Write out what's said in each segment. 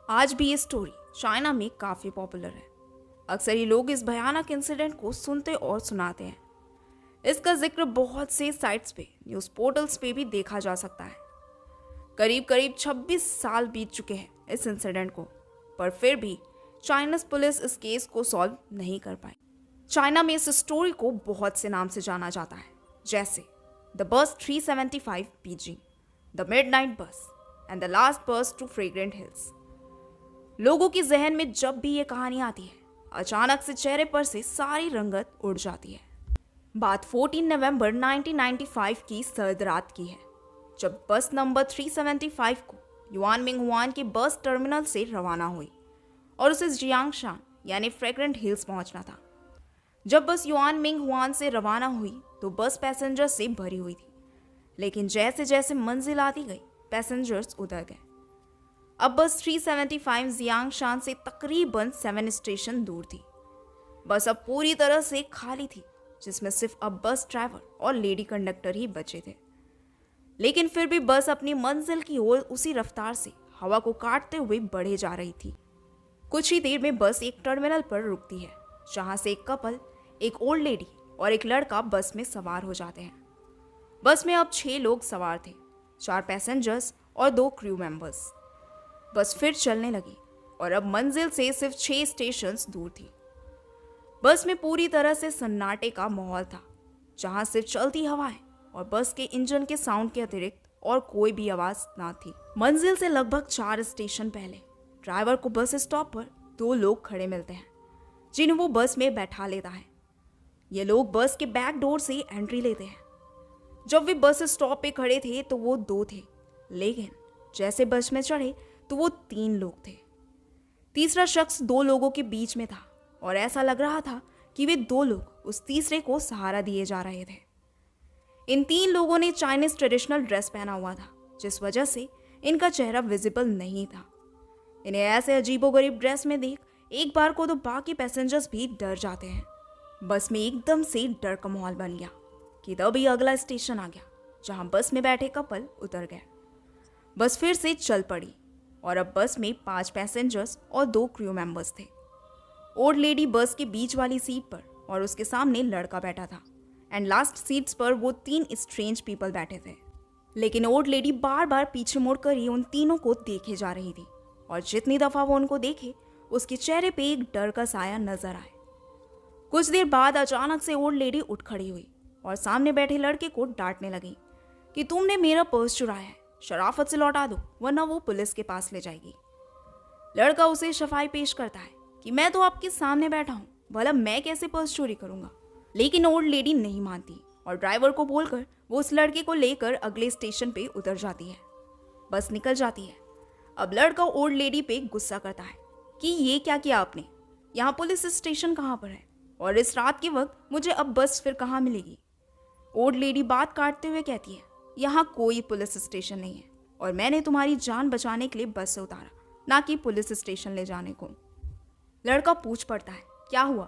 आज भी ये स्टोरी चाइना में काफ़ी पॉपुलर है। अक्सर ही लोग इस भयानक इंसिडेंट को सुनते और सुनाते हैं। इसका जिक्र बहुत से साइट्स पे, न्यूज़ पोर्टल्स पे भी देखा जा सकता है। करीब करीब 26 साल बीत चुके हैं इस इंसिडेंट को, पर फिर भी चाइनीज पुलिस इस केस को सॉल्व नहीं कर पाई। चाइना में इस स्टोरी को बहुत से नाम से जाना जाता है, जैसे the bus 375 Beijing, the midnight बस एंड द लास्ट बस टू फ्रेग्रेंट हिल्स। लोगों की जहन में जब भी ये कहानी आती है, अचानक से चेहरे पर से सारी रंगत उड़ जाती है। बात 14 नवंबर 1995 की सर्द रात की है, जब बस नंबर 375 को युआन मिंगहुआन के बस टर्मिनल से रवाना हुई और उसे जियांगशान यानी फ्रेग्रेंट हिल्स पहुंचना था। जब बस युआन मिंगहुआन से रवाना हुई तो बस पैसेंजर से भरी हुई थी, लेकिन जैसे जैसे मंजिल आती गई पैसेंजर्स उतर गए। अब बस 375 जियांगशान से तकरीबन 7 स्टेशन दूर थी। बस अब पूरी तरह से खाली थी, जिसमें सिर्फ अब बस ड्राइवर और लेडी कंडक्टर ही बचे थे। लेकिन फिर भी बस अपनी मंजिल की ओर उसी रफ्तार से हवा को काटते हुए बढ़े जा रही थी। कुछ ही देर में बस एक टर्मिनल पर रुकती है, जहां से एक कपल, एक ओल्ड लेडी और एक लड़का बस में सवार हो जाते हैं। बस में अब 6 लोग सवार थे, 4 पैसेंजर्स और 2 क्रू मेंबर्स। बस फिर चलने लगी और अब मंजिल से सिर्फ 6 स्टेशंस दूर थी। बस में पूरी तरह से सन्नाटे का माहौल था, जहां सिर्फ चलती हवाएं और बस के इंजन के साउंड के अतिरिक्त और कोई भी आवाज ना थी। मंजिल से लगभग 4 स्टेशन पहले ड्राइवर को बस स्टॉप पर 2 लोग खड़े मिलते हैं, जिन्हें वो बस में बैठा लेता है। ये लोग बस के बैक डोर से एंट्री लेते हैं। जब वे बस स्टॉप पे खड़े थे तो वो 2 थे, लेकिन जैसे बस में चढ़े तो वो 3 लोग थे। तीसरा शख्स 2 लोगों के बीच में था और ऐसा लग रहा था कि वे 2 लोग उस तीसरे को सहारा दिए जा रहे थे। इन 3 लोगों ने चाइनीज ट्रेडिशनल ड्रेस पहना हुआ था, जिस वजह से इनका चेहरा विजिबल नहीं था। इन्हें ऐसे अजीबोगरीब ड्रेस में देख एक बार को तो बाकी पैसेंजर्स भी डर जाते हैं। बस में एकदम से डर का माहौल बन गया कि तभी अगला स्टेशन आ गया, जहां बस में बैठे कपल उतर गए। बस फिर से चल पड़ी और अब बस में 5 पैसेंजर्स और 2 क्रू मेंबर्स थे। ओल्ड लेडी बस के बीच वाली सीट पर और उसके सामने लड़का बैठा था, एंड लास्ट सीट्स पर वो 3 स्ट्रेंज पीपल बैठे थे। लेकिन ओल्ड लेडी बार बार पीछे मुड़कर ही उन तीनों को देखे जा रही थी, और जितनी दफा वो उनको देखे उसके चेहरे पे एक डर का साया नजर आए। कुछ देर बाद अचानक से ओल्ड लेडी उठ खड़ी हुई और सामने बैठे लड़के को डांटने लगी कि तुमने मेरा पर्स चुराया है, शराफत से लौटा दो वरना वो पुलिस के पास ले जाएगी। लड़का उसे शफाई पेश करता है कि मैं तो आपके सामने बैठा हूँ, भला मैं कैसे पर्स चोरी करूंगा। लेकिन ओल्ड लेडी नहीं मानती और ड्राइवर को बोलकर वो उस लड़के को लेकर अगले स्टेशन पे उतर जाती है। बस निकल जाती है। अब लड़का ओल्ड लेडी पे गुस्सा करता है कि ये क्या किया आपने, यहाँ पुलिस स्टेशन कहाँ पर है और इस रात के वक्त मुझे अब बस फिर कहाँ मिलेगी। ओल्ड लेडी बात काटते हुए कहती है, यहाँ कोई पुलिस स्टेशन नहीं है और मैंने तुम्हारी जान बचाने के लिए बस से उतारा, ना कि पुलिस स्टेशन ले जाने को। लड़का पूछ पड़ता है क्या हुआ।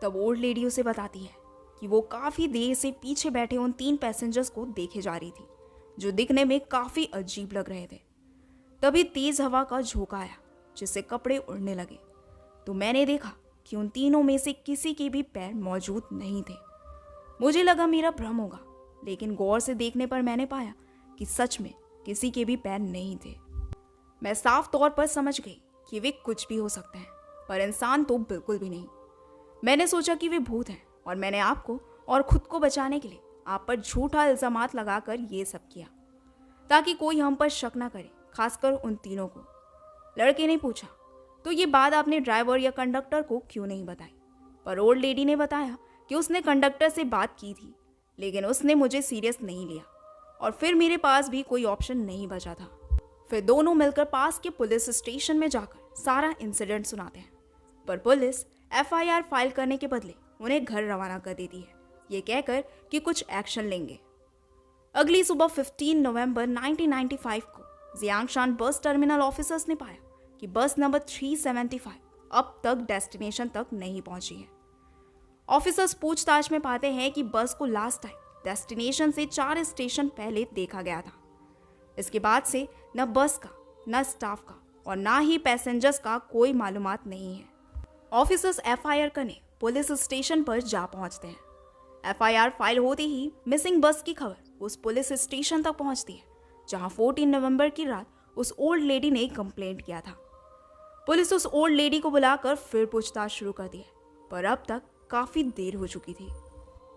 तब ओल्ड लेडी उसे बताती है कि वो काफ़ी देर से पीछे बैठे उन 3 पैसेंजर्स को देखे जा रही थी, जो दिखने में काफ़ी अजीब लग रहे थे। तभी तेज हवा का झोंका आया, जिससे कपड़े उड़ने लगे, तो मैंने देखा कि उन तीनों में से किसी के भी पैर मौजूद नहीं थे। मुझे लगा मेरा भ्रम होगा, लेकिन गौर से देखने पर मैंने पाया कि सच में किसी के भी पैर नहीं थे। मैं साफ तौर पर समझ गई कि वे कुछ भी हो सकते हैं, पर इंसान तो बिल्कुल भी नहीं। मैंने सोचा कि वे भूत हैं और मैंने आपको और खुद को बचाने के लिए आप पर झूठा इल्जामात लगाकर ये सब किया, ताकि कोई हम पर शक ना करे, खासकर उन तीनों को। लड़के ने पूछा, तो ये बात आपने ड्राइवर या कंडक्टर को क्यों नहीं बताई? पर ओल्ड लेडी ने बताया कि उसने कंडक्टर से बात की थी, लेकिन उसने मुझे सीरियस नहीं लिया और फिर मेरे पास भी कोई ऑप्शन नहीं बचा था। फिर दोनों मिलकर पास के पुलिस स्टेशन में जाकर सारा इंसिडेंट सुनाते हैं, पर पुलिस FIR फाइल करने के बदले उन्हें घर रवाना कर देती है, ये कहकर कि कुछ एक्शन लेंगे। अगली सुबह 15 नवंबर 1995 को जियांगशान बस टर्मिनल ऑफिसर्स ने पाया कि बस नंबर 375 अब तक डेस्टिनेशन तक नहीं पहुंची है। ऑफिसर्स पूछताछ में पाते हैं कि बस को लास्ट टाइम डेस्टिनेशन से 4 स्टेशन पहले देखा गया था। इसके बाद से न बस का, न स्टाफ का और ना ही पैसेंजर्स का कोई मालूमात नहीं है। ऑफिसर्स एफआईआर करने पुलिस स्टेशन पर जा पहुंचते हैं। एफआईआर फाइल होते ही मिसिंग बस की खबर उस पुलिस स्टेशन तक पहुंचती है जहां 14 नवंबर की रात उस ओल्ड लेडी ने कंप्लेंट किया था। पुलिस उस ओल्ड लेडी को बुलाकर फिर पूछताछ शुरू कर दी है, पर अब तक काफी देर हो चुकी थी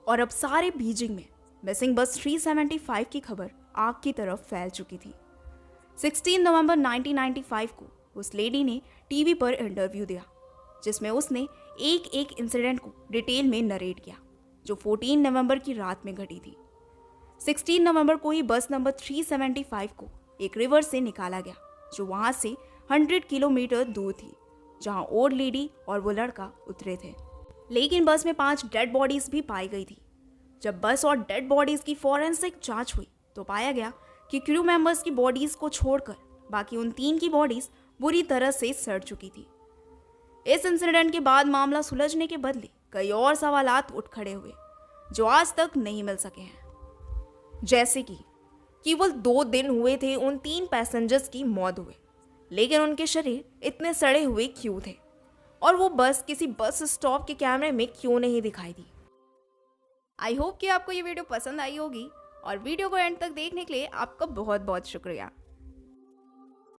और अब सारे बीजिंग में मिसिंग बस 375 की खबर आग की तरफ फैल चुकी थी। 16 नवंबर 1995 को उस लेडी ने टीवी पर इंटरव्यू दिया जिसमें उसने एक एक इंसिडेंट को डिटेल में नरेट किया जो 14 नवंबर की रात में घटी थी। 16 नवंबर को ही बस नंबर 375 को एक रिवर से निकाला गया जो वहां से 100 किलोमीटर दूर थी जहां ओल्ड लेडी और वो लड़का उतरे थे। लेकिन बस में 5 डेड बॉडीज भी पाई गई थी। जब बस और डेड बॉडीज की फॉरेंसिक जांच हुई तो पाया गया कि क्रू मेंबर्स की बॉडीज को छोड़कर बाकी उन 3 की बॉडीज बुरी तरह से सड़ चुकी थी। इस इंसिडेंट के बाद मामला सुलझने के बदले कई और सवालात उठ खड़े हुए जो आज तक नहीं मिल सके हैं, जैसे कि केवल 2 दिन हुए थे उन 3 पैसेंजर्स की मौत हुए, लेकिन उनके शरीर इतने सड़े हुए क्यों थे और वो बस किसी बस स्टॉप के कैमरे में क्यों नहीं दिखाई दी। आई होप कि आपको ये वीडियो पसंद आई होगी और वीडियो को एंड तक देखने के लिए आपका बहुत बहुत शुक्रिया।